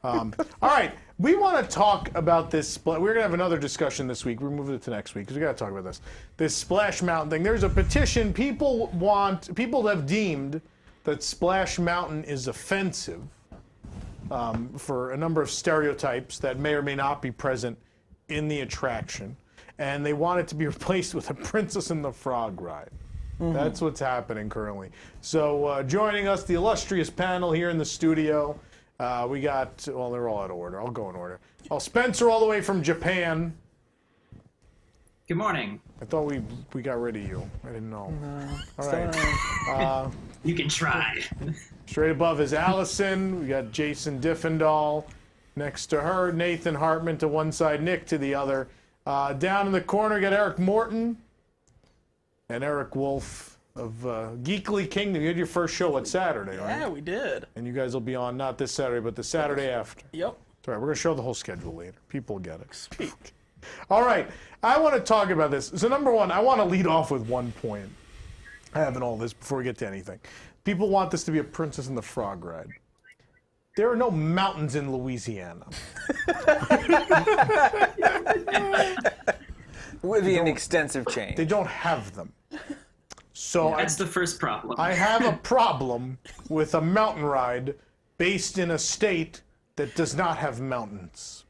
All right, we want to talk about this. We're going to have another discussion this week. We're moving it to next week because we got to talk about this. This Splash Mountain thing. There's a petition. People have deemed that Splash Mountain is offensive for a number of stereotypes that may or may not be present in the attraction, and they want it to be replaced with a Princess and the Frog ride. That's what's happening currently. So joining us, the illustrious panel here in the studio. We got, well, they're all out of order. I'll go in order. Oh, Spencer all the way from Japan. Good morning. I thought we got rid of you. I didn't know. All right. You can try. Straight above is Allison. We got Jason Diffendahl next to her. Nathan Hartman to one side, Nick to the other. Down in the corner, we got Eric Morton and Eric Wolf of Geekly Kingdom. You had your first show at Saturday, right? Yeah, we did. And you guys will be on not this Saturday, but the Saturday after. Yep. All right, we're going to show the whole schedule later. People get it. Speak. All right, I want to talk about this. So number one, I want to lead off with one point. I have in all this before we get to anything. People want this to be a Princess and the Frog ride. There are no mountains in Louisiana. Would be an extensive change. They don't have them. So That's the first problem. I have a problem with a mountain ride based in a state that does not have mountains.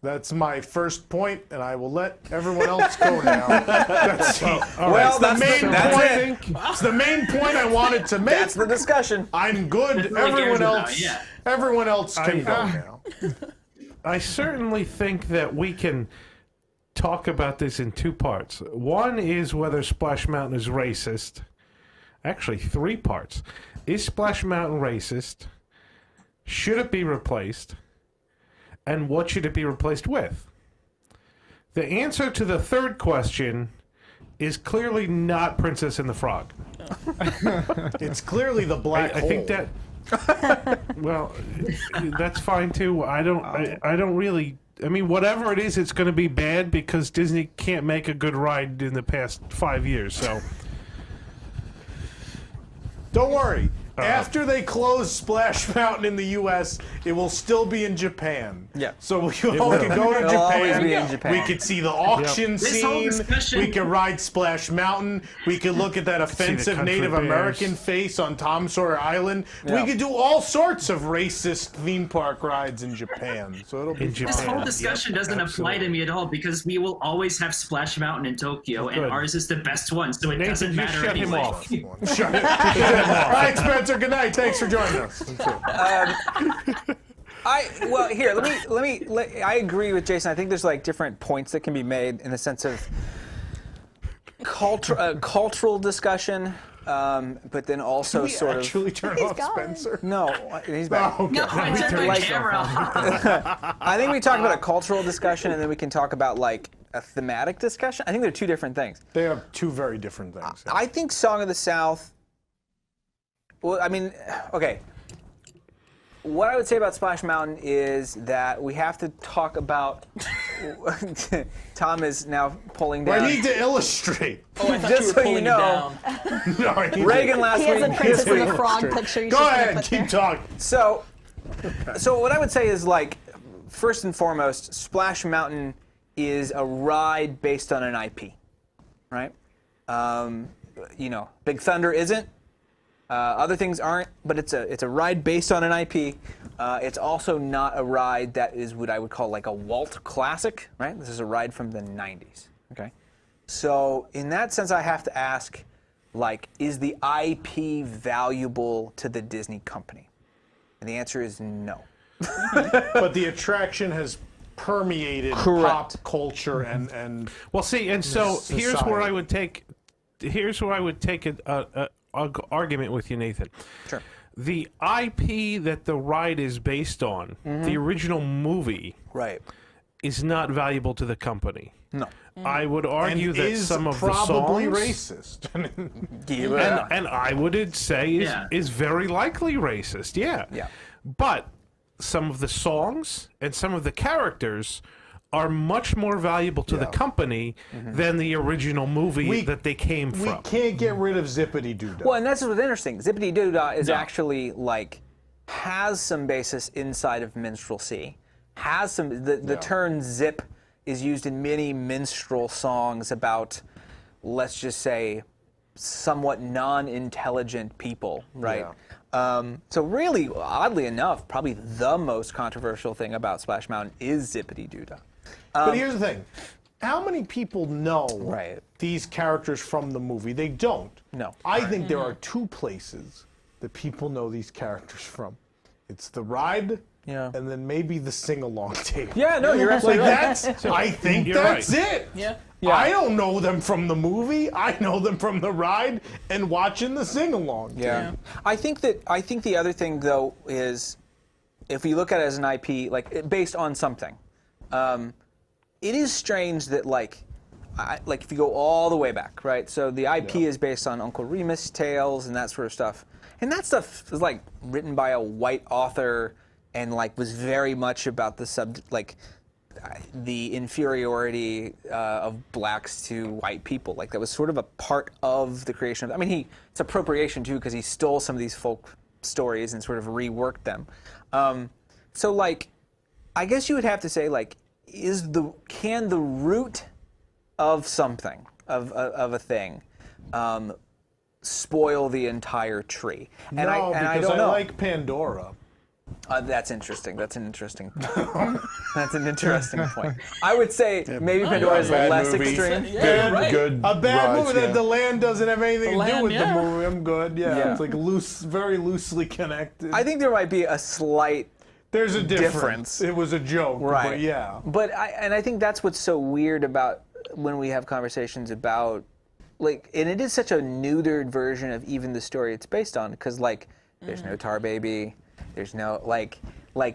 That's my first point, and I will let everyone else go now. That's the main point. It's the main point I wanted to make. That's the discussion. I'm good. Everyone else can go now. I certainly think that we can talk about this in two parts. One is whether Splash Mountain is racist. Actually, three parts. Is Splash Mountain racist? Should it be replaced? And what should it be replaced with? The answer to the third question is clearly not Princess and the Frog. It's clearly the black hole. I think that. Well, that's fine too. I don't really. I mean, whatever it is, it's going to be bad because Disney can't make a good ride in the past 5 years. So, don't worry. After they close Splash Mountain in the U.S., it will still be in Japan. Yeah. So we all can go to Japan. Japan. We could see the auction This whole scene. discussion- We could ride Splash Mountain. We could look at that offensive country Native bears. American face on Tom Sawyer Island. Yeah. We could do all sorts of racist theme park rides in Japan. So it'll be This whole discussion doesn't apply to me at all because we will always have Splash Mountain in Tokyo, and Good. ours is the best one, so it Nathan, doesn't just matter shut him anyway. off. Shut it. All right, Spencer. Good night. Thanks for joining us. I agree with Jason. I think there's like different points that can be made in the sense of cultural discussion, but then also Did we sort actually turn off Spencer? No, he's back. Oh, okay. No, I turned my camera off. I think we talk about a cultural discussion, and then we can talk about like a thematic discussion. I think they're two different things. They have two very different things. Yeah. I think Song of the South. Well, I mean, okay. What I would say about Splash Mountain is that we have to talk about. Tom is now pulling down. I need to illustrate. Oh, I thought Just you were so you pulling know. it down. No, I need to- Reagan last He has a week. Princess and the Frog picture. You Go should ahead, put keep there. talking. So what I would say is like, first and foremost, Splash Mountain is a ride based on an IP, right? Big Thunder isn't. Other things aren't, but it's a ride based on an IP. It's also not a ride that is what I would call like a Walt classic, right? This is a ride from the 90s, okay? So in that sense, I have to ask, like, is the IP valuable to the Disney company? And the answer is no. But the attraction has permeated pop culture and Well, see, and so here's where society. I would take. Here's where I would take an argument with you, Nathan. Sure. The IP that the ride is based on, the original movie, Right. is not valuable to the company. No. I would argue and that is some of probably the songs, racist. and I would say Yeah. is very likely racist. Yeah. Yeah. But some of the songs and some of the characters are much more valuable to the company than the original movie that they came We from. can't get rid of Zippity Doo Dah. Well, and that's what's interesting. Zippity Doo Dah is actually like has some basis inside of minstrelsy, has some, the term zip is used in many minstrel songs about, let's just say, somewhat non-intelligent people, right? So really, oddly enough, probably the most controversial thing about Splash Mountain is Zippity Doo-Dah. But here's the thing. How many people know these characters from the movie? They don't. No. I think there are two places that people know these characters from. It's the ride, and then maybe the sing-along tape. Yeah, no, you're absolutely right. I think You're that's right. it. Yeah. I don't know them from the movie. I know them from the ride and watching the sing-along. Yeah. I think the other thing though is, if you look at it as an IP, like based on something, it is strange that like if you go all the way back, right? So the IP is based on Uncle Remus tales and that sort of stuff, and that stuff is like written by a white author and like was very much about the inferiority of blacks to white people. Like that was sort of a part of the creation of. I mean, it's appropriation too because he stole some of these folk stories and sort of reworked them. So like, I guess you would have to say like, can the root of something of a thing spoil the entire tree? And No, I because don't know. like Pandora. That's interesting. That's an interesting point. That's an interesting point. I would say maybe Pandora is less extreme. Good A bad rides, movie that the land doesn't have anything to do land, with yeah. the movie. I'm good. Yeah, Yeah. it's like loose, very loosely connected. I think there might be a slight There's a difference. difference. It was a joke, Right. but yeah. But I think that's what's so weird about when we have conversations about like, and it is such a neutered version of even the story it's based on, because like there's no Tar Baby, there's no like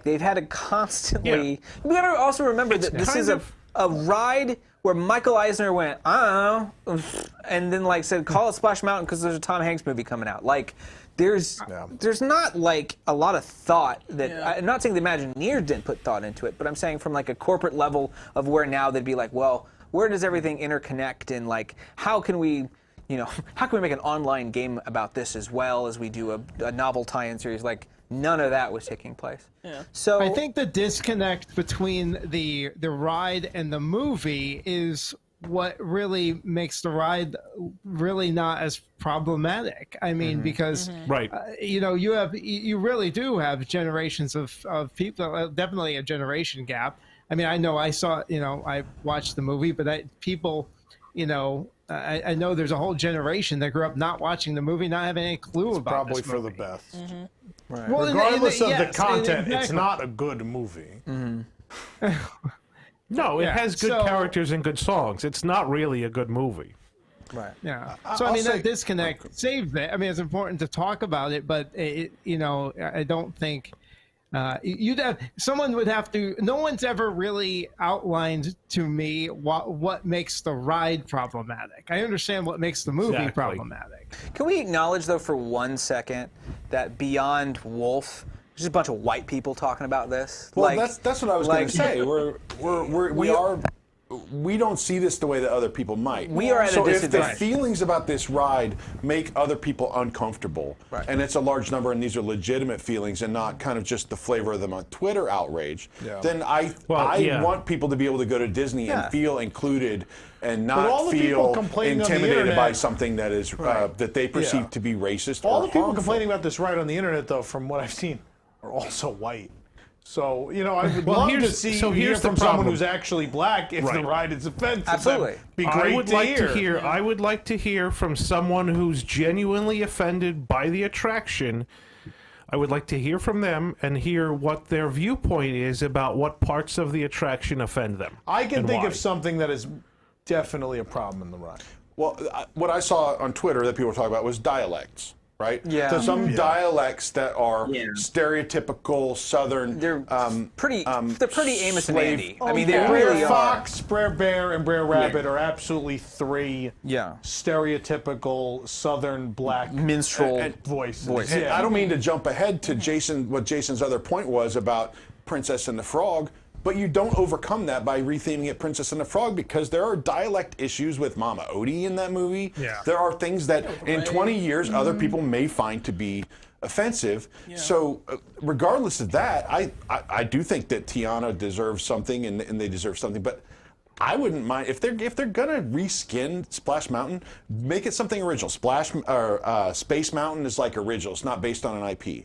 they've had to constantly. We gotta also remember that this is a ride where Michael Eisner went, I don't know, and then like said, call it Splash Mountain because there's a Tom Hanks movie coming out. Like, there's not like a lot of thought that. I'm not saying the Imagineers didn't put thought into it, but I'm saying from like a corporate level of where now they'd be like, well, where does everything interconnect, and like how can we make an online game about this as well as we do a novel tie-in series? Like, none of that was taking place. Yeah. So I think the disconnect between the ride and the movie is what really makes the ride really not as problematic. I mean, because Right. you really do have generations of people, definitely a generation gap. I mean, I know I watched the movie, but I know there's a whole generation that grew up not watching the movie, not having any clue about Probably this for movie. the best. right. Well, Regardless of the yes, content, it's exactly. not a good movie. No, it Yeah, has good so- characters and good songs. It's not really a good movie. right. Yeah. So I mean, that disconnect saves it. I mean, it's important to talk about it, but I don't think someone would have to. No one's ever really outlined to me what makes the ride problematic. I understand what makes the movie Exactly. problematic. Can we acknowledge though for 1 second that beyond Wolf, there's just a bunch of white people talking about this? Well, that's what I was going to say. We don't see this the way that other people might. We are at a so if the disadvantage. feelings about this ride make other people uncomfortable, and it's a large number, and these are legitimate feelings and not kind of just the flavor of them on Twitter outrage, then I want people to be able to go to Disney and feel included and all not the people feel complaining on the intimidated by internet- something that is that they perceive to be racist All or the people harmful. complaining about this ride on the internet, though, from what I've seen, are also white. So, I would Well, love to here's- see so hear here's the from someone problem. who's actually black if the Right. ride is offensive. Absolutely. That'd be great I would to hear. I would like to hear from someone who's genuinely offended by the attraction. I would like to hear from them and hear what their viewpoint is about what parts of the attraction offend them. I can and think why. of something that is definitely a problem in the ride. Well, what I saw on Twitter that people were talking about was dialects, right? Yeah. So some dialects that are Yeah. stereotypical Southern. They're pretty Amos and slave- Andy. I mean, Yeah. they really Brer are. Fox, Brer Bear, and Brer Rabbit are absolutely three stereotypical Southern black Minstrel voices. And Yeah. I don't mean to jump ahead to what Jason's other point was about Princess and the Frog, but you don't overcome that by retheming it Princess and the Frog, because there are dialect issues with Mama Odie in that movie. Yeah. There are things that in 20 years other people may find to be offensive. So regardless of that, I do think that Tiana deserves something, and they deserve something, but I wouldn't mind if they're gonna reskin Splash Mountain, make it something original. Space Mountain is like original; it's not based on an IP,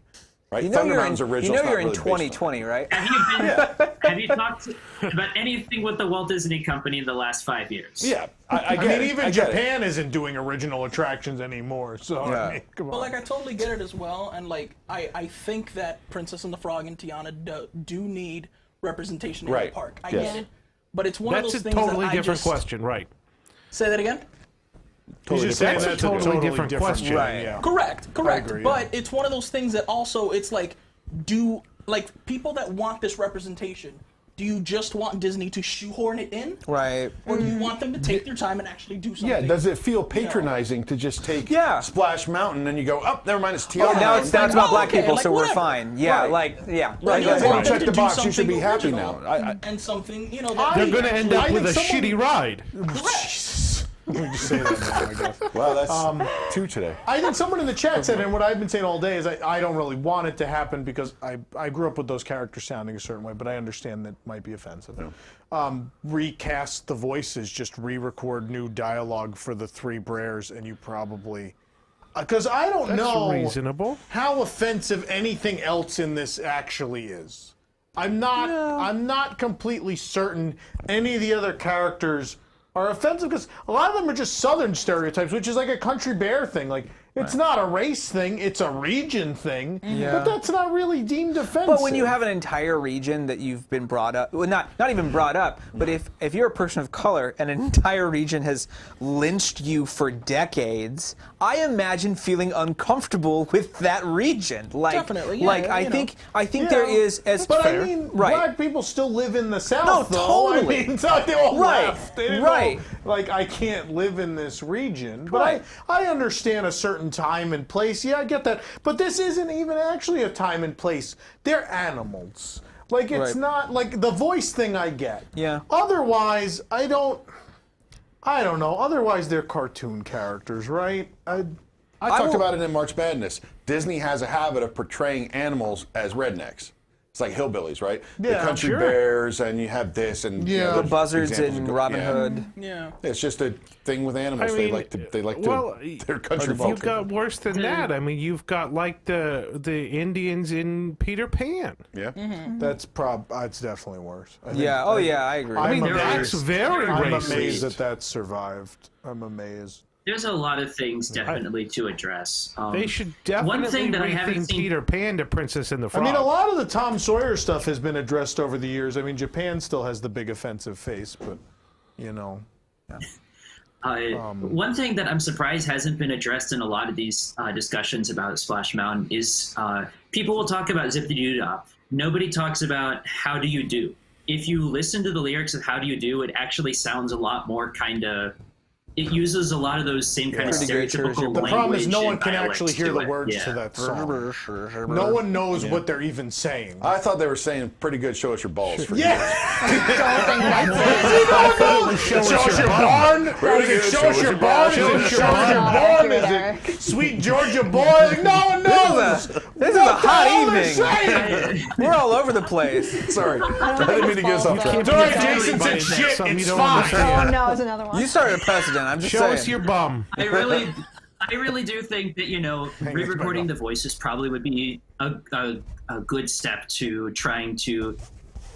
right? You know Thunder you're Mountain's in, original. you know it's you're not in really 2020, right? Have you talked about anything with the Walt Disney Company in the last 5 years? Yeah, I mean, get it. even I get it. Japan isn't doing original attractions anymore. So I mean, come on. But like, I totally get it as well, and like, I think that Princess and the Frog and Tiana do need representation in Right. the park. I Yes. get it, but it's one That's of those a things totally that I different just question, right? say that again. He's just saying That's a that's totally different question. Right. Yeah. Correct. agree, But it's one of those things that also it's like, people that want this representation, do you just want Disney to shoehorn it in? Right. Or do you want them to take their time and actually do something? Yeah, does it feel patronizing to just take Splash Mountain and you go, oh, never mind, it's Tiana. Now it's about black okay, people, like, so we're whatever. fine. Yeah, Right. like, yeah. Like, Yeah, you well, want them check to the do box, you should be something happy original now. and something, They're that going to end up I with a think someone- shitty ride. We just say that now, I guess. Well, that's two today. I think someone in the chat said, and what I've been saying all day is I don't really want it to happen because I grew up with those characters sounding a certain way, but I understand that might be offensive. Recast the voices, just re-record new dialogue for the three Brers, and you probably... Because I don't That's know reasonable. how offensive anything else in this actually is. I'm not completely certain any of the other characters are offensive because a lot of them are just Southern stereotypes, which is like a country bear thing. Like, it's not a race thing, it's a region thing, but that's not really deemed offensive. But when you have an entire region that you've been brought up, well, not even brought up, but if you're a person of color and an entire region has lynched you for decades, I imagine feeling uncomfortable with that region. Like, Definitely, yeah, like I think there is as But fair. I mean, right. black people still live in the South, No, though. totally. I mean, it's not they all Right, left. They didn't right. all, like, I can't live in this region. But Right. I understand a certain time and place. Yeah, I get that. But this isn't even actually a time and place. They're animals. Like, it's Right. not, like, the voice thing I get. Yeah. Otherwise, I don't know. Otherwise, they're cartoon characters, right? I talked about it in March Madness. Disney has a habit of portraying animals as rednecks. It's like hillbillies, right? Yeah, the country sure. bears, and you have this, and you know, Yeah. there's The buzzards examples and of- Robin yeah. Hood. Yeah. It's just a thing with animals. I They mean, like to. well, they're country you've folk. got worse than that. I mean, you've got like the Indians in Peter Pan. Yeah. That's it's definitely worse. I think- Yeah. Oh, yeah. I agree. I mean, I'm that's amazed. very I'm racist. amazed that survived. I'm amazed. There's a lot of things definitely to address. They should definitely one thing that I haven't retheme seen. Peter Pan to Princess and the I Frog. mean, a lot of the Tom Sawyer stuff has been addressed over the years. I mean, Japan still has the big offensive face, but, you know. One thing that I'm surprised hasn't been addressed in a lot of these discussions about Splash Mountain is people will talk about Zippity-Doo-Dah. Nobody talks about How Do You Do. If you listen to the lyrics of How Do You Do, it actually sounds a lot more kind of... It uses a lot of those same kind of Pretty great stereotypical church. The problem is language no one and can dialect actually hear to the it. words Yeah. to that song. No one knows what they're even saying. I thought they were saying pretty good. Show us your balls. For Yeah. Show us Show us your barn. Pretty good. Show us your barn. Show us your barn. Is it Sweet Georgia boy? Like, no one knows. This is a hot All they're evening. saying. We're all over the place. Sorry, I didn't mean to get us off track. It's all right, Jason said shit. Something you It's don't fine. understand. Oh no, it's another one. You started a precedent. I'm just Show saying. us your bum. I really do think that, re-recording the voices probably would be a good step to trying to,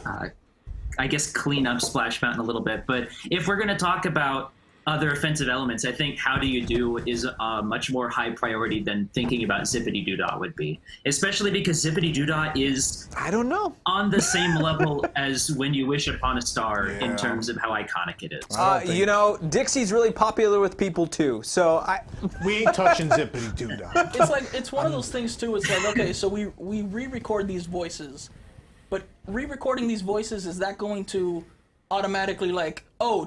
I guess, clean up Splash Mountain a little bit. But if we're going to talk about other offensive elements, I think How Do You Do is a much more high priority than thinking about Zippity-Doo-Dah would be. Especially because Zippity-Doo-Dah is I don't know. on the same level as When You Wish Upon a Star in terms of how iconic it is. You know, Dixie's really popular with people too. So We ain't touching Zippity Doo Dah. It's one of those things too. It's like, okay, so we re-record these voices, but re-recording these voices, is that going to automatically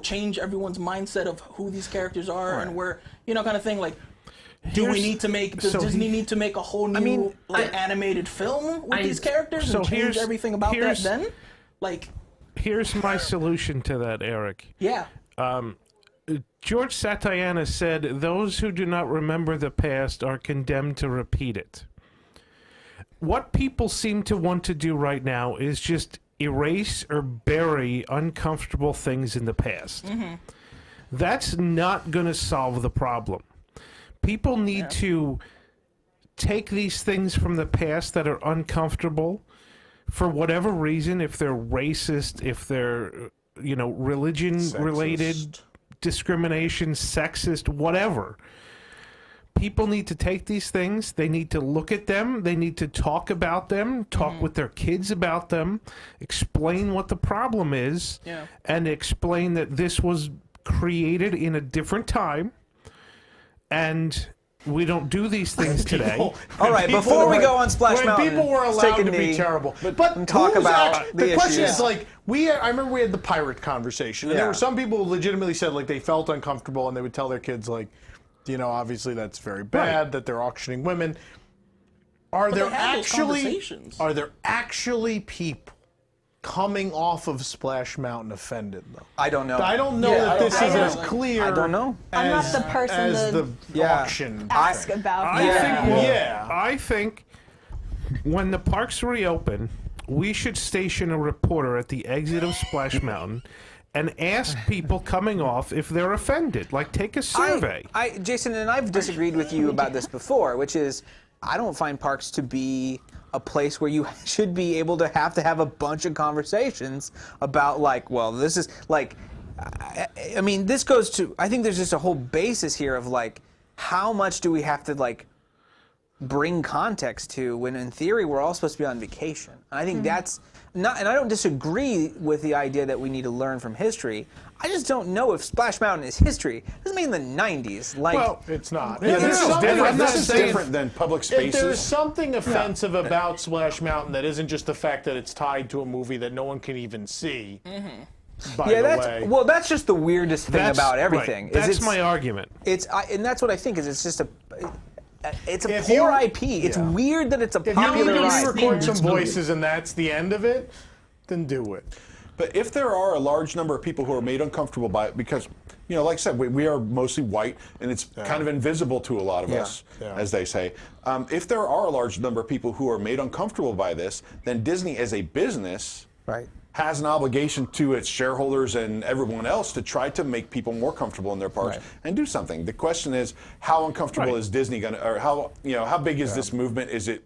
change everyone's mindset of who these characters are and where, kind of thing? Like, does Disney need to make a whole new animated film with these characters and change everything about that then? Like, here's my solution to that, Eric. yeah. George Santayana said, "Those who do not remember the past are condemned to repeat it." what people seem to want to do right now is just erase or bury uncomfortable things in the past. That's not going to solve the problem. People need to take these things from the past that are uncomfortable for whatever reason, if they're racist, if they're, religion-related discrimination, sexist, whatever. People need to take these things, they need to look at them, they need to talk about them, talk with their kids about them, explain what the problem is, and explain that this was created in a different time, and we don't do these things today. All right, before we go on Splash Mountain, people were allowed to be terrible. But talk about the question is, like, I remember we had the pirate conversation, and there were some people who legitimately said, like, they felt uncomfortable, and they would tell their kids, like, obviously that's very bad that they're auctioning women. Are there actually people coming off of Splash Mountain offended, though? I don't know. I don't know that this is as clear. I don't know. I'm not the person as to the auction ask about I that. I think when the parks reopen, we should station a reporter at the exit of Splash Mountain and ask people coming off if they're offended. Like, take a survey. Jason, and I've disagreed with you about this before, which is I don't find parks to be a place where you should be able to have a bunch of conversations about, like, well, this is, like, I mean, this goes to, I think there's just a whole basis here of, like, how much do we have to, like, bring context to when, in theory, we're all supposed to be on vacation. And I think that's not, and I don't disagree with the idea that we need to learn from history. I just don't know if Splash Mountain is history. It was made in the 90s. Like, well, it's not. This is different than public spaces. If there's something offensive about Splash Mountain that isn't just the fact that it's tied to a movie that no one can even see. By the way. Well, that's just the weirdest thing about everything. Right. That's my argument. And that's what I think is it's just it's a poor IP. It's weird that it's a popular IP. If you record some voices and that's the end of it, then do it. But if there are a large number of people who are made uncomfortable by it, because, like I said, we are mostly white, and it's kind of invisible to a lot of us, as they say. If there are a large number of people who are made uncomfortable by this, then Disney as a business has an obligation to its shareholders and everyone else to try to make people more comfortable in their parks and do something. The question is, how uncomfortable is Disney going to, or how big is this movement? Is it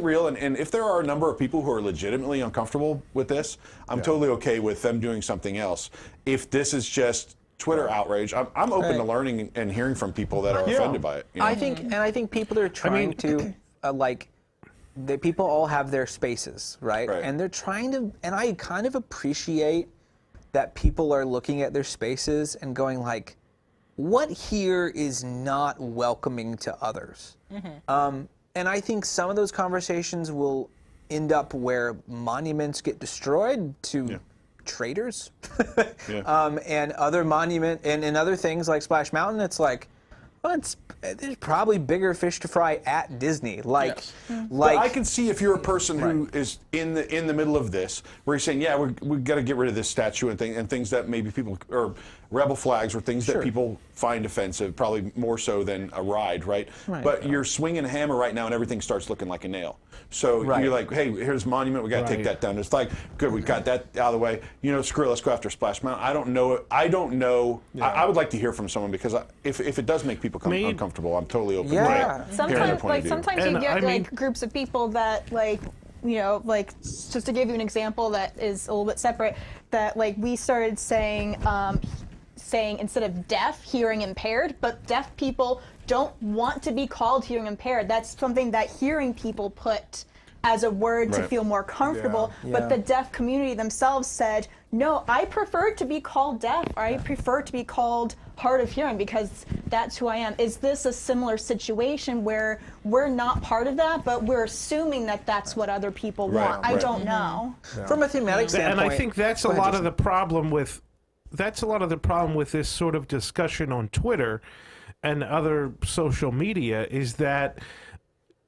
real? And if there are a number of people who are legitimately uncomfortable with this, I'm totally okay with them doing something else. If this is just Twitter outrage, I'm open to learning and hearing from people that are offended by it. I think people are trying to people all have their spaces, right? And they're trying to, and I kind of appreciate that people are looking at their spaces and going, like, what here is not welcoming to others? And I think some of those conversations will end up where monuments get destroyed to traders and other and other things like Splash Mountain. It's like, well, there's probably bigger fish to fry at Disney. Like I can see if you're a person who is in the middle of this, where you're saying, we've got to get rid of this statue and things that maybe people, or rebel flags or things that people find offensive, probably more so than a ride, right? But you're swinging a hammer right now and everything starts looking like a nail. So you're like, hey, here's a monument, we got to take that down. It's like, good, we got that out of the way. Screw it, let's go after Splash Mountain. I don't know. I would like to hear from someone, because if it does make people uncomfortable, I'm totally open to hearing their point of view. Sometimes you get groups of people that just to give you an example that is a little bit separate, that we started saying instead of deaf, hearing impaired, but deaf people don't want to be called hearing impaired. That's something that hearing people put as a word to feel more comfortable. But the deaf community themselves said, no, I prefer to be called deaf, or I prefer to be called hard of hearing, because that's who I am. Is this a similar situation where we're not part of that, but we're assuming that that's what other people want? I don't know. From a thematic standpoint. And I think that's a lot of the problem with this sort of discussion on Twitter and other social media, is that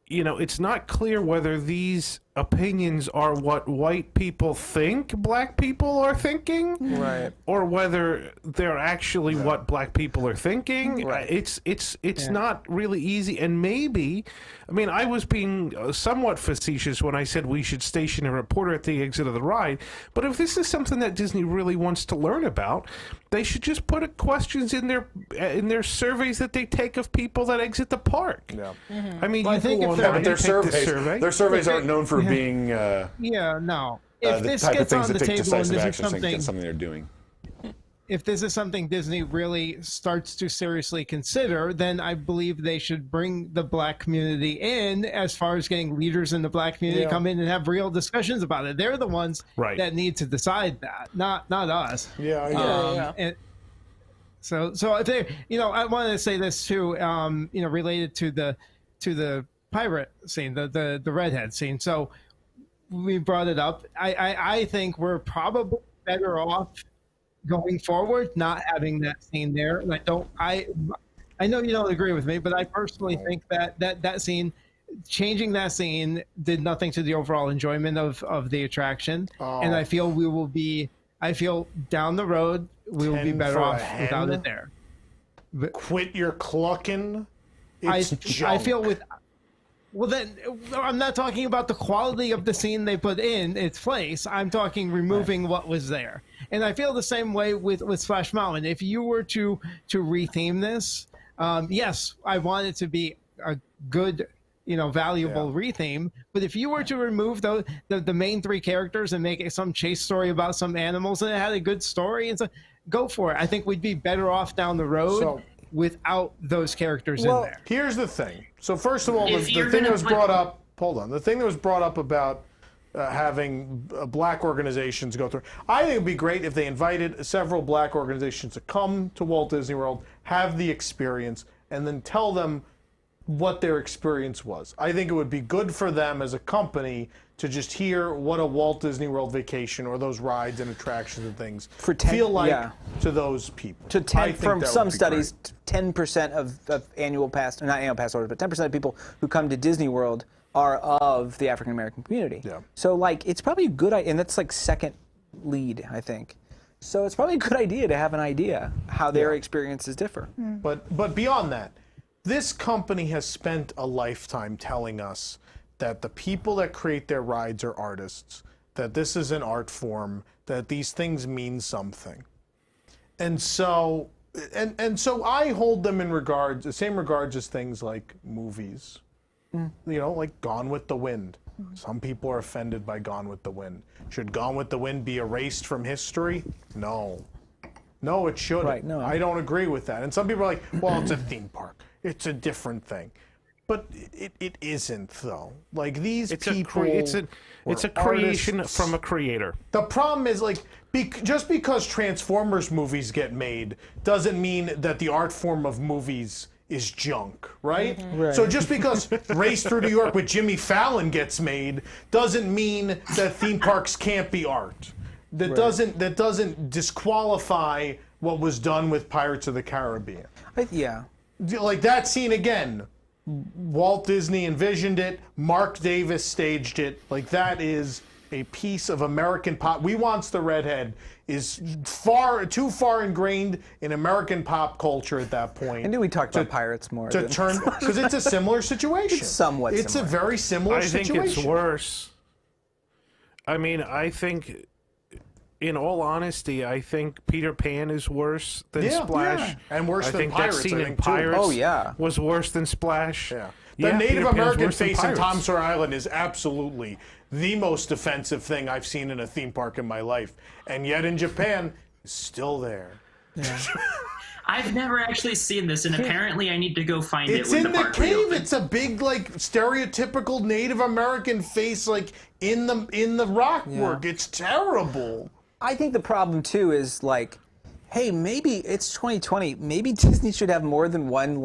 it's not clear whether these opinions are what white people think black people are thinking, Right. or whether they're actually what black people are thinking. Right. It's not really easy. And maybe, I mean, I was being somewhat facetious when I said we should station a reporter at the exit of the ride. But if this is something that Disney really wants to learn about, they should just put questions in their surveys that they take of people that exit the park. Yeah. I mean, Well, I think if Yeah, but their their surveys aren't known for being no. If the this type of gets things on that the take table and decisive this is action. I think something, that's something they're doing. if this is something Disney really starts to seriously consider, then I believe they should bring the black community in, as far as getting leaders in the black community come in and have real discussions about it. They're the ones that need to decide that, not us. And so if they, I wanted to say this too, related to the pirate scene, the redhead scene. So we brought it up. I think we're probably better off going forward not having that scene there. And I know you don't agree with me, but I personally think that scene, changing that scene, did nothing to the overall enjoyment of the attraction. And I feel down the road we will be better off without it there. But quit your clucking. It's junk. I feel then I'm not talking about the quality of the scene they put in its place. I'm talking removing what was there. And I feel the same way with Splash Mountain. If you were to retheme this, yes, I want it to be a good, valuable retheme. But if you were to remove the main three characters and make it some chase story about some animals and it had a good story, and so go for it. I think we'd be better off down the road without those characters in there. Here's the thing. So first of all, the thing that was brought up. Hold on. The thing that was brought up about having black organizations go through. I think it'd be great if they invited several black organizations to come to Walt Disney World, have the experience, and then tell them what their experience was. I think it would be good for them as a company to just hear what a Walt Disney World vacation or those rides and attractions and things feel like to those people. From some studies, 10% of annual pass, not annual pass holders, but 10% of people who come to Disney World are of the African American community. Yeah. So it's probably a good idea, and that's second lead, I think. So it's probably a good idea to have an idea how their experiences differ. But beyond that, this company has spent a lifetime telling us that the people that create their rides are artists, that this is an art form, that these things mean something. And so I hold them in the same regards as things like movies. Like Gone with the Wind. Some people are offended by Gone with the Wind. Should Gone with the Wind be erased from history? No, it shouldn't. Right, no. I don't agree with that. And some people are like, well, it's a theme park. It's a different thing. But it isn't, though. These people... It's a creation artists. from a creator. The problem is, just because Transformers movies get made doesn't mean that the art form of movies is junk, right? Right. So just because Race Through New York with Jimmy Fallon gets made doesn't mean that theme parks can't be art. That doesn't disqualify what was done with Pirates of the Caribbean. Like that scene again, Walt Disney envisioned it, Mark Davis staged it. That is a piece of American pop. We Wants the Redhead is too far ingrained in American pop culture at that point. I knew we talked about pirates more. Because it's a similar situation. It's somewhat It's similar. a very similar situation. I think it's worse. I mean, I think, in all honesty, I think Peter Pan is worse than Splash. Yeah. And worse than Pirates, that scene I in think, too. Pirates was worse than Splash. Yeah. The Native Peter Pan's American worse than face in Pirates. Tom Sawyer Island is absolutely the most offensive thing I've seen in a theme park in my life. And yet in Japan, it's still there. I've never actually seen this, and apparently I need to go find it. It's in the cave. It's a big, stereotypical Native American face, in the rock work. It's terrible. I think the problem too is hey, maybe it's 2020. Maybe Disney should have more than one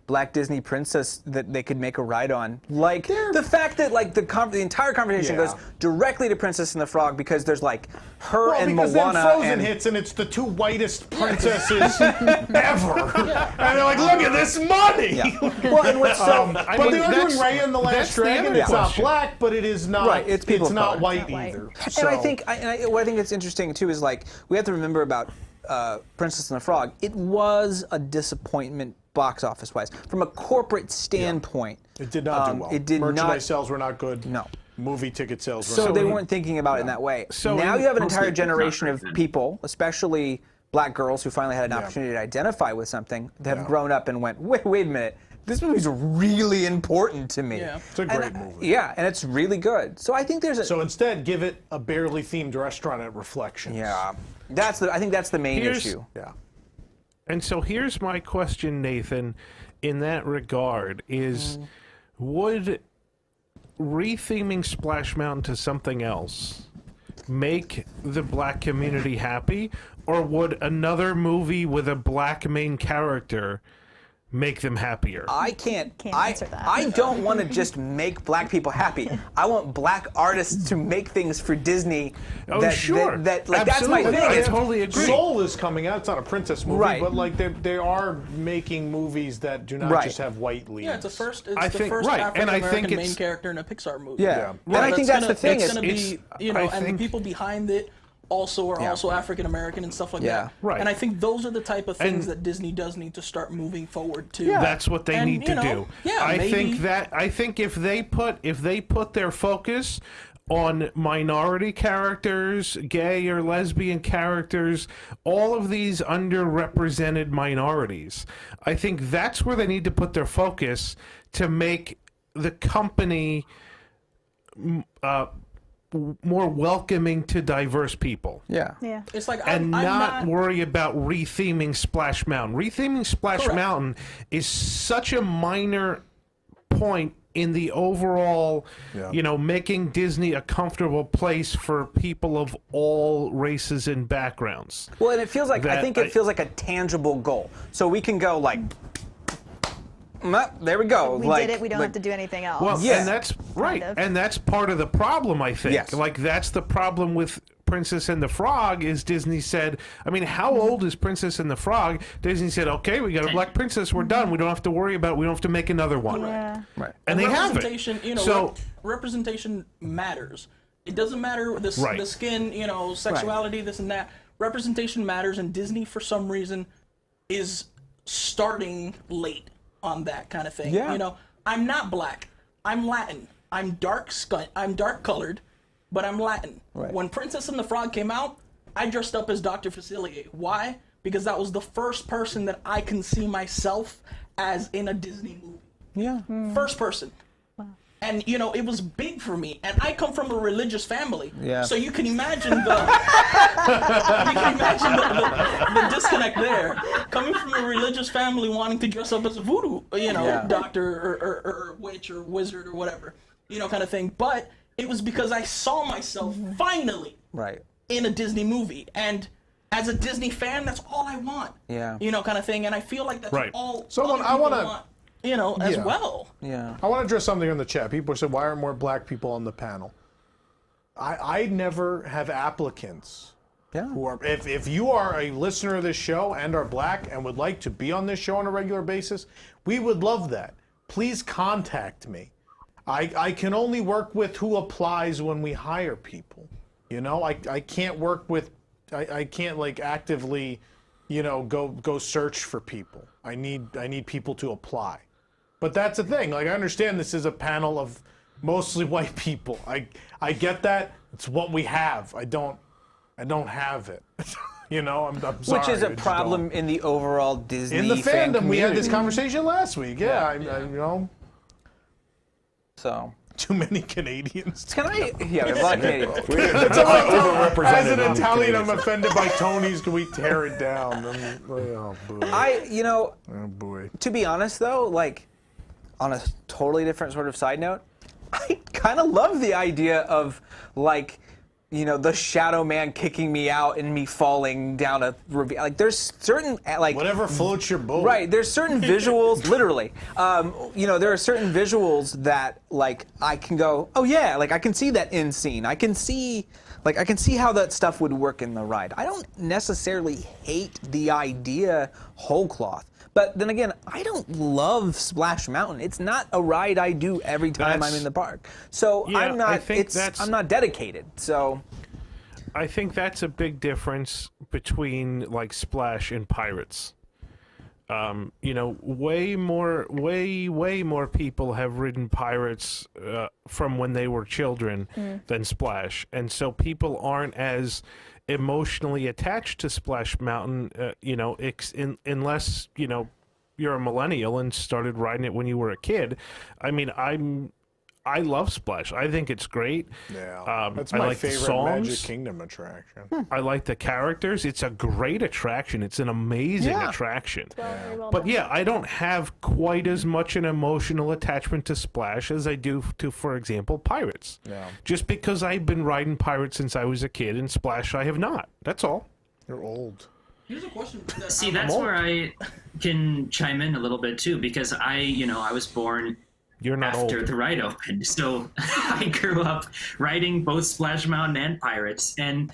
black Disney princess that they could make a ride on. Like the fact that like the entire conversation goes directly to Princess and the Frog because there's like her and because Moana then Frozen and hits and it's the two whitest princesses ever, and they're like, look at this money. well, and what's so but they are doing Raya and the Last Dragon. It's not black, but it is not. Right, it's people of not color. white Not either. white. So, And I think what I think it's interesting too is like we have to remember about Princess and the Frog. It was a disappointment box office wise from a corporate standpoint. it did not do well. It did Merchandise not. sales were not good. No. Movie ticket sales were So not they good. weren't thinking about it in that way. So now you have an entire Mostly generation not of very good. people, especially black girls who finally had an opportunity to identify with something, that have grown up and went, wait a minute, this movie's really important to me. Yeah. It's a great movie. Yeah, and it's really good. So I think there's a So instead, give it a barely themed restaurant at Reflections. I think that's the main issue. Yeah. And so here's my question, Nathan, in that regard, is would retheming Splash Mountain to something else make the black community happy, or would another movie with a black main character make them happier? I can't answer that. I don't want to just make black people happy. I want black artists to make things for Disney. Oh, sure. That's my Absolutely. thing. I It's- totally agree. Soul is coming out. It's not a princess movie, Right. but like they are making movies that do not Right. just have white leads. Yeah, it's the first I think- right, and I African think American main it's- character in a Pixar movie. Yeah. Yeah. And I think that's the thing. It's going to It's- be, you know, I and the think- people behind it also are also African American and stuff like Yeah. that. Right. And I think those are the type of things And- that Disney does need to start moving forward to. That's what they And, need to you know, do. yeah, I maybe- think if they put their focus on minority characters, gay or lesbian characters, all of these underrepresented minorities, I think that's where they need to put their focus to make the company more welcoming to diverse people. Yeah. Yeah. It's like And I'm not worry about retheming Splash Mountain. Retheming Splash Correct. Mountain is such a minor point in the overall, making Disney a comfortable place for people of all races and backgrounds. Well, and it feels like I That think it feels like a tangible goal. So we can go like, there we go. We like, did it. We don't like- have to do anything else. Well, Yeah. and that's right, of. and that's part of the problem, I think. Yes. Like that's the problem with Princess and the Frog is Disney said, I mean, how old is Princess and the Frog? Disney said, okay, we got a black princess, we're done. We don't have to worry about. We don't have to make another one. Yeah. Right. And they have representation, it. you know, So representation matters. It doesn't matter the Right. skin, you know, sexuality, this and that. Representation matters, and Disney, for some reason, is starting late on that kind of thing. Yeah. You know, I'm not black. I'm Latin. I'm dark colored, but I'm Latin. Right. When Princess and the Frog came out, I dressed up as Dr. Facilier. Why? Because that was the first person that I can see myself as in a Disney movie. Yeah. First person. And you know, it was big for me. And I come from a religious family. Yeah. So you can imagine the the disconnect there. Coming from a religious family wanting to dress up as a voodoo, you know, doctor or witch or wizard or whatever, you know, kind of thing. But it was because I saw myself finally Right. in a Disney movie. And as a Disney fan, that's all I want. Yeah. You know, kind of thing. And I feel like that's Right. all Someone- other I people wanna- want, you know, as Yeah. well. Yeah. I want to address something in the chat. People said, why aren't more black people on the panel? I never have applicants Yeah. who are, if you are a listener of this show and are black and would like to be on this show on a regular basis, we would love that. Please contact me. I can only work with who applies when we hire people. You know, I can't work with, I can't like actively, you know, go search for people. I need people to apply. But that's the thing. Like I understand this is a panel of mostly white people. I get that. It's what we have. I don't have it. You know, I'm sorry. Which is a I just problem don't. in the overall Disney In the fan fandom. We had this community. conversation last week. Yeah, I you know, So. too many Canadians. Can I? Yeah, there's a lot of Canadians. Overrepresented As an on Italian, I'm Canadians. offended by Tony's. Can we tear it down? Oh boy. You know, Oh boy. to be honest though, like, on a totally different sort of side note, I kind of love the idea of like the Shadow Man kicking me out and me falling down a ravine. Like, there's certain, like... Whatever floats your boat. Right, there's certain visuals, literally. There are certain visuals that, like, I can go, oh yeah, like, I can see that end scene. I can see how that stuff would work in the ride. I don't necessarily hate the idea whole cloth. But then again, I don't love Splash Mountain. It's not a ride I do every time I'm in the park. So Yeah, I'm not. I'm not dedicated. So I think that's a big difference between like Splash and Pirates. Way more people have ridden Pirates from when they were children than Splash, and so people aren't as emotionally attached to Splash Mountain, unless you're a millennial and started riding it when you were a kid. I mean, I love Splash. I think it's great. Yeah, that's I my like favorite the songs. Magic Kingdom attraction. I like the characters. It's a great attraction. It's an amazing attraction. Very well But done. yeah, I don't have quite as much an emotional attachment to Splash as I do to, for example, Pirates. Yeah. Just because I've been riding Pirates since I was a kid, and Splash I have not. That's all. You're old. Here's a question. See, that's where I can chime in a little bit too, because I was born You're not after old. the ride opened, so I grew up riding both Splash Mountain and Pirates. And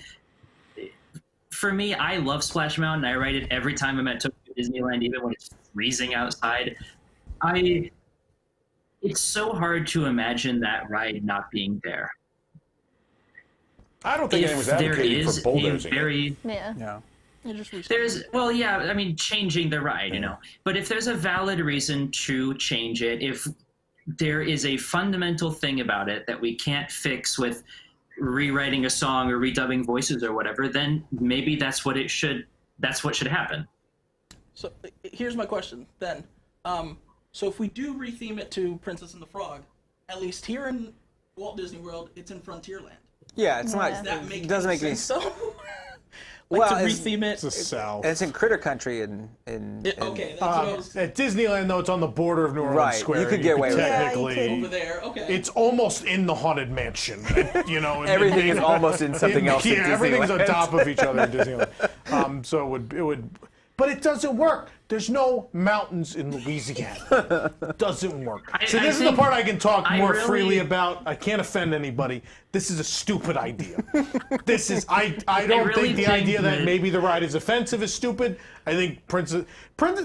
for me, I love Splash Mountain. I ride it every time I'm at Tokyo Disneyland, even when it's freezing outside. It's so hard to imagine that ride not being there. I don't think anyone's advocating for bulldozing it. Yeah. Changing the ride, But if there's a valid reason to change it, if there is a fundamental thing about it that we can't fix with rewriting a song or redubbing voices or whatever, then maybe that's what should happen. So here's my question then. So if we do retheme it to Princess and the Frog, at least here in Walt Disney World, it's in Frontierland. Yeah, it's not. It doesn't make any sense. sense. So, Well, to it's- retheme it. It's the South. It's in Critter Country Okay, that's what I was At Disneyland, though, it's on the border of New Orleans Right, Square. you could and get away with it. technically, Yeah, you over there. Okay. it's almost in the Haunted Mansion. Everything is almost in something else. Yeah, in everything's on Disneyland. top of each other in Disneyland. So it would, but it doesn't work. There's no mountains in Louisiana. Doesn't work. So I this is the think part I can talk I more really- freely about. I can't offend anybody. This is a stupid idea. I don't really think the think idea that that- maybe the ride is offensive is stupid. I think Princess,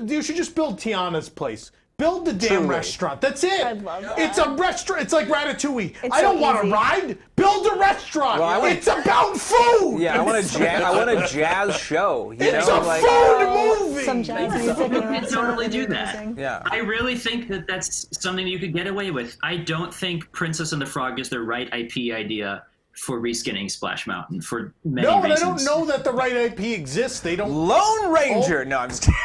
you should just build Tiana's place. Build the damn Truly. restaurant. That's it. I love that. It's a restaurant. It's like Ratatouille. It's I don't so want to easy. ride. Build a restaurant. Well, I want- It's about food. Yeah, I want a jazz show. It's a food movie. Some jazz music in a You can restaurant totally would be do that. amazing. Yeah. I really think that that's something you could get away with. I don't think Princess and the Frog is the right IP idea for reskinning Splash Mountain for many No, and I reasons. don't know that the right IP exists. They don't. Lone Ranger. No, I'm just kidding.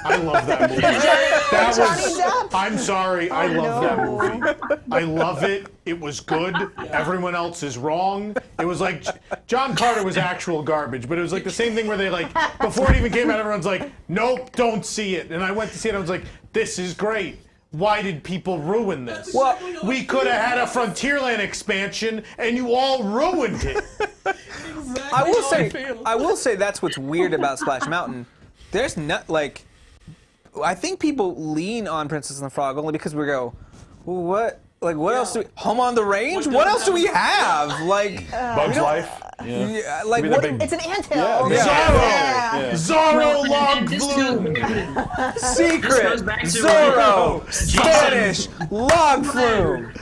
I love that movie. That Johnny was. Depp. I'm sorry. I love that no. movie. I love it. It was good. Everyone else is wrong. It was like John Carter was actual garbage, but it was like the same thing where they like before it even came out, everyone's like, nope, don't see it. And I went to see it. I was like, this is great. Why did people ruin this? Well, We could have had a Frontierland expansion, and you all ruined it. I will say that's what's weird about Splash Mountain. There's not like, I think people lean on Princess and the Frog only because we go, well, what? Like, what else do we? Home on the Range? What else do we have? Like, Bugs Life. Yeah. yeah, like Give me the what? big- It's an anthill. Zorro! Yeah. Zorro Log And this Flume! goes Secret, back to- Zorro, Spanish, Log Flume.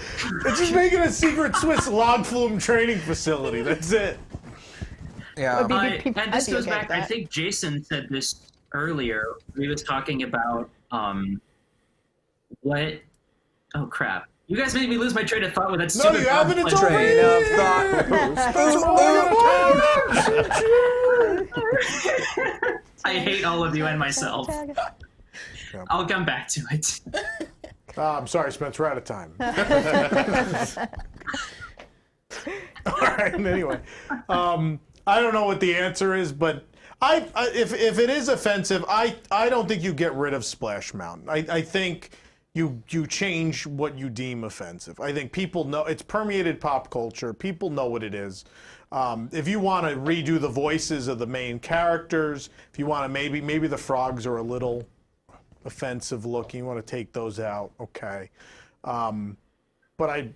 It's just making a secret Swiss log flume training facility. That's it. Yeah. People- And this I'd be goes okay back, with I that. think Jason said this earlier. He was talking about what, oh crap. You guys made me lose my train of thought with that No, stupid you haven't. It's punchline. over Train of thought. I hate all of you and myself. I'll come back to it. I'm sorry, Spence. We're out of time. All right. Anyway, I don't know what the answer is, but if it is offensive, I don't think you get rid of Splash Mountain. I think you change what you deem offensive. I think people know it's permeated pop culture. People know what it is. If you want to redo the voices of the main characters, if you want to maybe the frogs are a little offensive looking, you want to take those out, okay. But I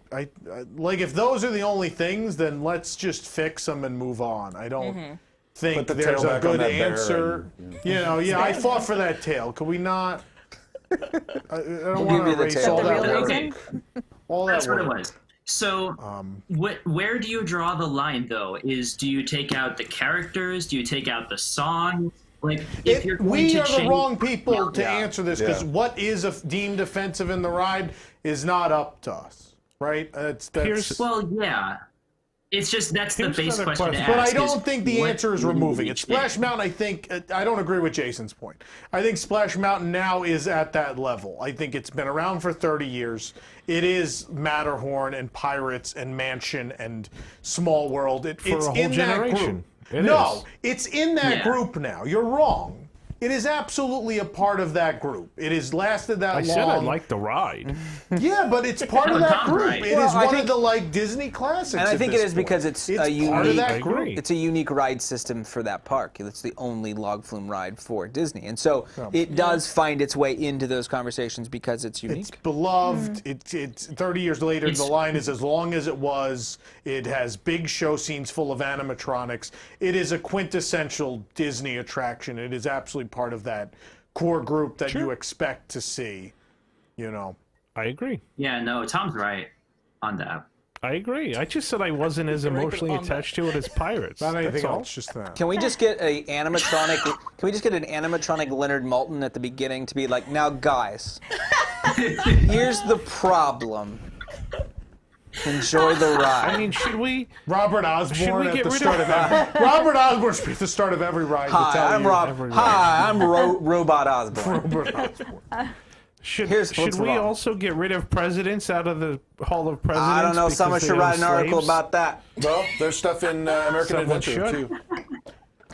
like if those are the only things, then let's just fix them and move on. I don't think there's a good answer. I fought for that tail. Could we not? I don't want to erase all that work. Okay. All That's that what it work. was. So, where do you draw the line, though? Do you take out the characters? Do you take out the song? Like, if you're going we to are change... the wrong people to answer this, because what is deemed offensive in the ride is not up to us, right? Well, yeah. It's just that's the base question to ask. But I don't think the answer is removing it. Splash Mountain, I think, I don't agree with Jason's point. I think Splash Mountain now is at that level. I think it's been around for 30 years. It is Matterhorn and Pirates and Mansion and Small World. It's a whole in generation. That group. It's in that group now. You're wrong. It is absolutely a part of that group. It has lasted that long. I said I liked the ride. Yeah, but it's part of that group. It is one of the Disney classics. And I think it is because it's a part of that unique. group. It's a unique ride system for that park. It's the only log flume ride for Disney, and so it does find its way into those conversations because it's unique. It's beloved. It's 30 years later. The line is as long as it was. It has big show scenes full of animatronics. It is a quintessential Disney attraction. It is absolutely part of that core group that you expect to see, I agree. Yeah, no, Tom's right on that. I agree. I just said I wasn't as emotionally attached to it as Pirates. Not anything That's all. else, just that. Can we just get an animatronic? Can we just get an animatronic Leonard Maltin at the beginning to be like, now guys, here's the problem. Enjoy the ride. I mean, should we? Robert Osborne at the start of every. Robert Osborne should be at the start of every ride. Hi, I'm Robot Osborne. Robert Osborne. Should what's we wrong. also get rid of presidents out of the Hall of Presidents? I don't know. because Someone they should own write an article slaves? about that. Well, there's stuff in American Someone Adventure, should. too.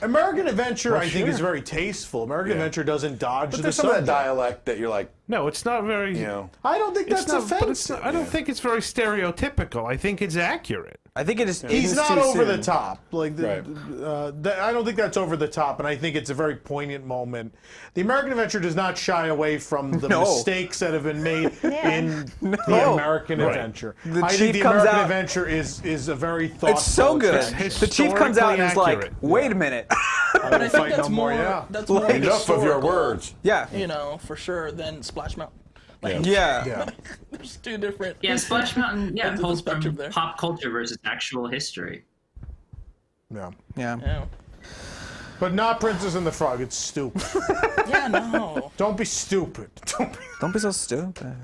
American Adventure, I think, sure. is very tasteful. American Adventure doesn't dodge But the there's some of that subject. dialect that you're like, No, it's not very. I don't think that's It's not, offensive. but it's not, I don't think it's very stereotypical. I think it's accurate. I think it is. He's not over the top. Like Right. I don't think that's over the top, and I think it's a very poignant moment. The American Adventure does not shy away from the mistakes that have been made in the American Adventure. The I chief think the comes American out- Adventure is a very thoughtful. It's so good. attraction. The chief comes out and is like, accurate. "Wait a minute." But I think fight that's no more, more. yeah. That's more enough of your historical, words. Yeah. For sure, than Splash Mountain. Like, Yeah. there's two different. Yeah, Splash Mountain, ends of the pulls spectrum from there. pop culture versus actual history. Yeah. Yeah. But not Princess and the Frog. It's stupid. Yeah, no. Don't be stupid. Don't be so stupid.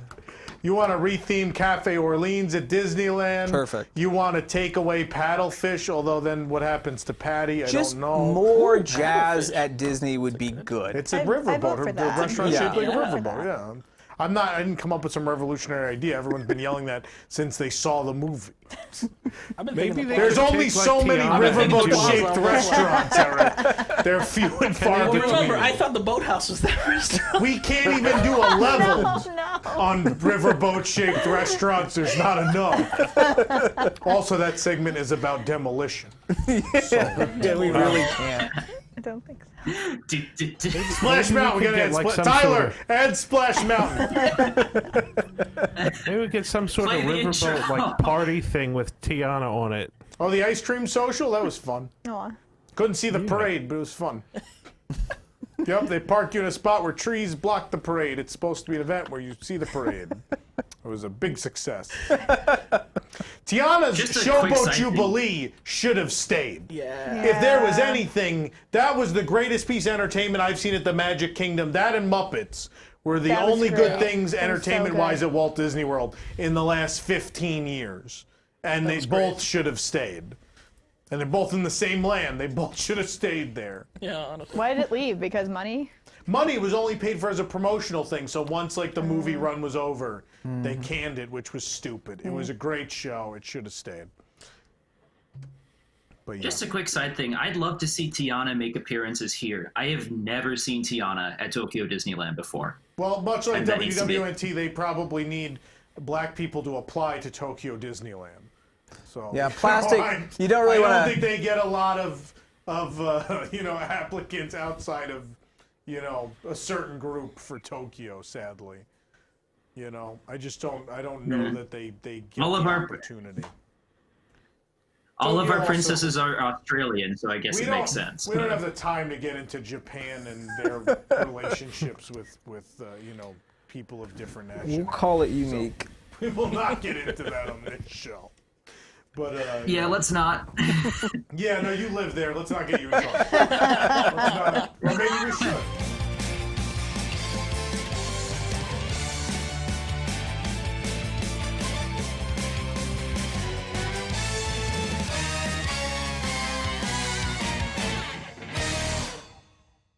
You want to retheme Cafe Orleans at Disneyland. Perfect. You want to take away paddlefish, although then what happens to Patty? I Just don't know. more jazz at Disney would be good. It's a I vote riverboat. for The that. restaurant Yeah. shaped like a Yeah. riverboat. Yeah. I didn't come up with some revolutionary idea. Everyone's been yelling that since they saw the movie. I've been Maybe thinking they about There's could only pick, so like, many Tiana and riverboat-shaped do- restaurants, Eric. They're few and far Well, between. remember, I thought the boathouse was that restaurant. We can't even do a level no. on riverboat-shaped restaurants. There's not enough. Also, that segment is about demolition. Yeah, we really can't. I don't think so. Splash Mountain. We could gotta get, add like, some Tyler, sort add Splash Mountain. Maybe we get some sort Play of the riverboat intro. like party thing with Tiana on it. Oh, the ice cream social? That was fun. Aw. Couldn't see the parade, but it was fun. Yep, they park you in a spot where trees block the parade. It's supposed to be an event where you see the parade. It was a big success. Tiana's Just a quick Showboat side thing. Jubilee should have stayed. Yeah. If there was anything, that was the greatest piece of entertainment I've seen at the Magic Kingdom. That and Muppets were the That was only great. good things That was so entertainment-wise good. at Walt Disney World in the last 15 years. And they both should have stayed. And they're both in the same land. They both should have stayed there. Yeah, honestly. Why did it leave? Because money? Money was only paid for as a promotional thing, so once like the movie run was over, they canned it, which was stupid. It was a great show. It should have stayed. But yeah. Just a quick side thing. I'd love to see Tiana make appearances here. I have never seen Tiana at Tokyo Disneyland before. Well, much like And that needs to be- WDWNT, they probably need black people to apply to Tokyo Disneyland. So Yeah, plastic. You don't really I want don't to. think they get a lot of applicants outside of a certain group for Tokyo. Sadly, I just don't. I don't know that they get All the of our- opportunity. All of Tokyo our also- princesses are Australian, so I guess it makes sense. We don't have the time to get into Japan and their relationships with people of different We'll nationalities. call it unique. We will not get into that on this show. But Yeah, let's not. yeah, no, you live there. Let's not get you in trouble. Let's not, or maybe we should.